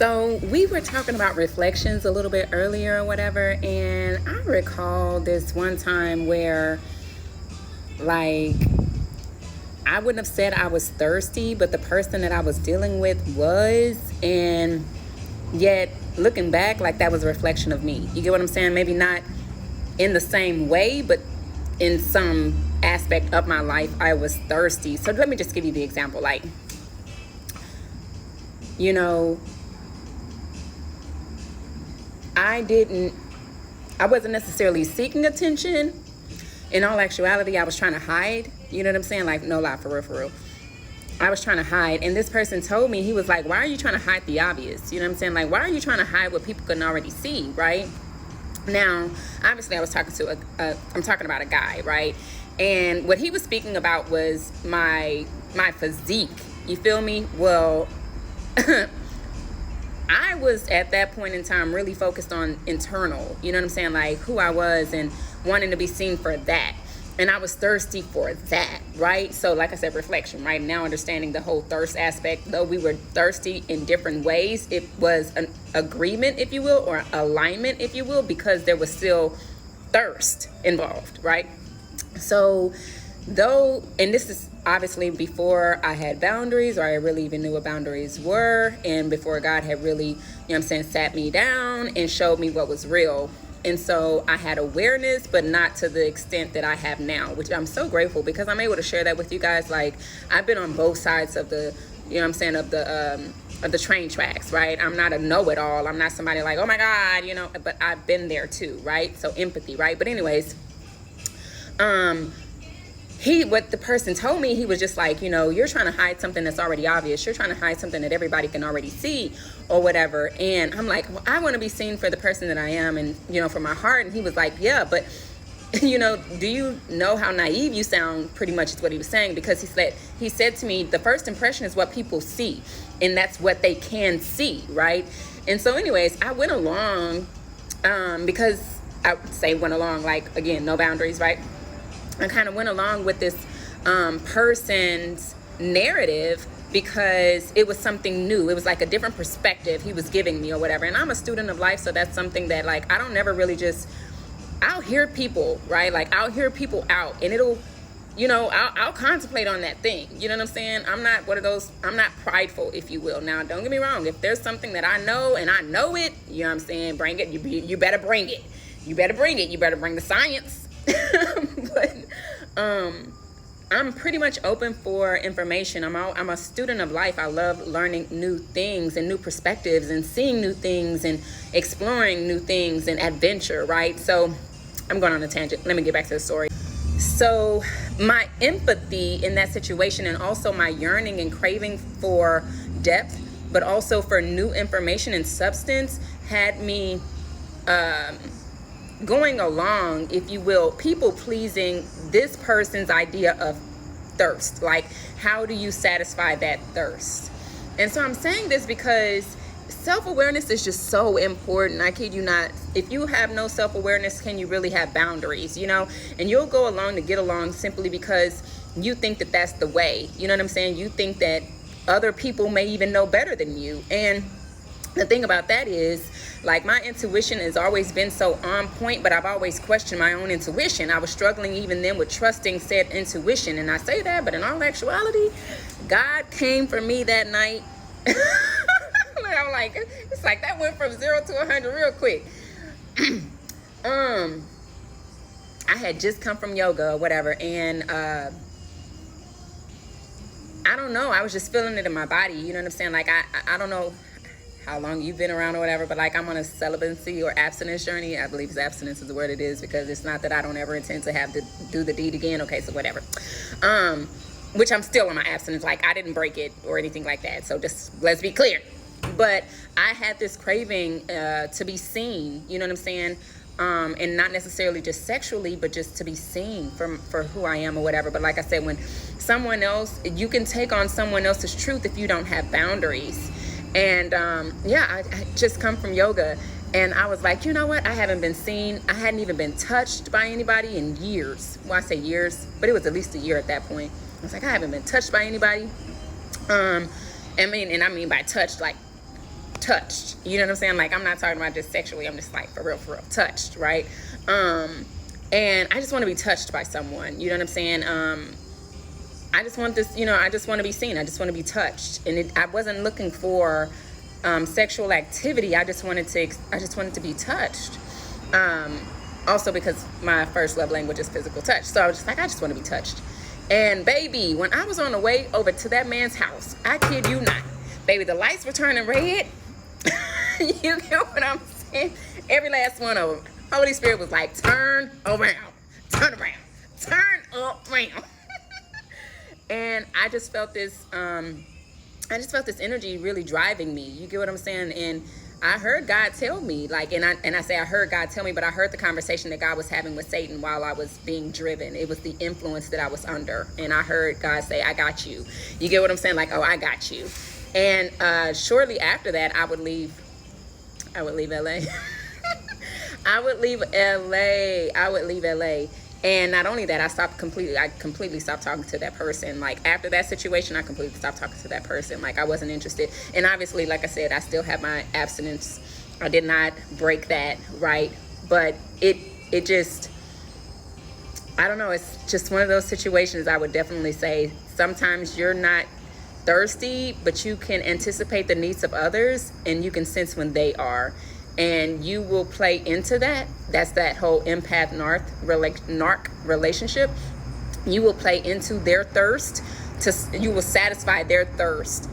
So we were talking about reflections a little bit earlier or whatever, and I recall this one time where, like, I wouldn't have said I was thirsty, but the person that I was dealing with was, and yet looking back, like, that was a reflection of me. You get what I'm saying? Maybe not in the same way, but in some aspect of my life, I was thirsty. So let me just give you the example. Like, you know, I wasn't necessarily seeking attention. In all actuality, I was trying to hide. You know what I'm saying? Like, no lie, for real, for real. I was trying to hide. And this person told me, he was like, why are you trying to hide the obvious? You know what I'm saying? Like, why are you trying to hide what people can already see, right? Now, obviously, I was talking to I'm talking about a guy, right? And what he was speaking about was my physique. You feel me? Well, I was at that point in time really focused on internal, you know what I'm saying? Like, who I was and wanting to be seen for that. And I was thirsty for that, right? So like I said, reflection, right? Now understanding the whole thirst aspect, though we were thirsty in different ways, it was an agreement, if you will, or alignment, if you will, because there was still thirst involved, right? So though, and this is obviously before I had boundaries, or I really even knew what boundaries were, and before God had really, you know what I'm saying, sat me down and showed me what was real. And so I had awareness, but not to the extent that I have now, which I'm so grateful because I'm able to share that with you guys. Like, I've been on both sides of the, you know what I'm saying, of the train tracks, right? I'm not a know-it-all. I'm not somebody like, oh my God, you know, but I've been there too, right? So empathy, right? But anyways, what the person told me, he was just like, you know, you're trying to hide something that's already obvious. You're trying to hide something that everybody can already see or whatever. And I'm like, well, I want to be seen for the person that I am and, you know, for my heart. And he was like, yeah, but, you know, do you know how naive you sound? Pretty much is what he was saying, because he said to me, the first impression is what people see, and that's what they can see, right? And so anyways, I went along because I would say went along, like, again, no boundaries, right? I kind of went along with this person's narrative because it was something new. It was like a different perspective he was giving me or whatever. And I'm a student of life, so that's something that, like, I don't never really just, I'll hear people, right? Like, I'll hear people out and it'll, you know, I'll contemplate on that thing. You know what I'm saying? I'm not one of those, I'm not prideful, if you will. Now, don't get me wrong. If there's something that I know and I know it, you know what I'm saying? Bring it. You better bring it. You better bring it. You better bring the science. But I'm pretty much open for information. I'm a student of life. I love learning new things and new perspectives and seeing new things and exploring new things and adventure, right? So I'm going on a tangent. Let me get back to the story. So my empathy in that situation, and also my yearning and craving for depth, but also for new information and substance, had me going along, if you will, people pleasing this person's idea of thirst. Like, how do you satisfy that thirst? And so I'm saying this because self-awareness is just so important. I kid you not. If you have no self-awareness, can you really have boundaries, you know? And you'll go along to get along simply because you think that that's the way. You know what I'm saying? You think that other people may even know better than you. And the thing about that is, like, my intuition has always been so on point, but I've always questioned my own intuition. I was struggling even then with trusting said intuition. And I say that, but in all actuality, God came for me that night. I'm like, it's like that went from 0 to 100 real quick. I had just come from yoga or whatever, and I don't know, I was just feeling it in my body. You know what I'm saying? Like, I don't know how long you've been around or whatever, but like, I'm on a celibacy or abstinence journey. I believe abstinence is the word it is, because it's not that I don't ever intend to have to do the deed again. Okay, so whatever. Which I'm still on my abstinence. Like, I didn't break it or anything like that. So just let's be clear. But I had this craving to be seen, you know what I'm saying? And not necessarily just sexually, but just to be seen for who I am or whatever. But like I said, when someone else, you can take on someone else's truth if you don't have boundaries. And I just come from yoga, and I was like, you know what? I haven't been seen. I hadn't even been touched by anybody in years. Well, I say years, but it was at least a year at that point. I was like, I haven't been touched by anybody. I mean by touched, like touched. You know what I'm saying? Like, I'm not talking about just sexually. I'm just like, for real, touched, right? And I just want to be touched by someone. You know what I'm saying? I just want this, I just want to be seen. I just want to be touched. And I wasn't looking for sexual activity. I just wanted to be touched. Also because my first love language is physical touch. So I was just like, I just want to be touched. And baby, when I was on the way over to that man's house, I kid you not, baby, the lights were turning red. You get what I'm saying? Every last one of them. Holy Spirit was like, turn around, turn around, turn around. And I just felt this, energy really driving me. You get what I'm saying? And I heard God tell me, like, and I say I heard God tell me, but I heard the conversation that God was having with Satan while I was being driven. It was the influence that I was under. And I heard God say, I got you. You get what I'm saying? Like, oh, I got you. And shortly after that, I would leave LA. I would leave LA. And not only that, I completely stopped talking to that person. Like, after that situation, I completely stopped talking to that person. Like, I wasn't interested. And obviously, like I said, I still have my abstinence. I did not break that, right? But it just, I don't know. It's just one of those situations. I would definitely say sometimes you're not thirsty, but you can anticipate the needs of others, and you can sense when they are. And you will play into that. That's that whole empath narc relationship. You will play into their thirst. You will satisfy their thirst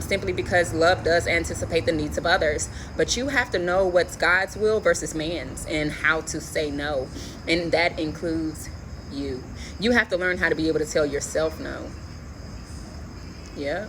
simply because love does anticipate the needs of others. But you have to know what's God's will versus man's and how to say no. And that includes you. You have to learn how to be able to tell yourself no. Yeah.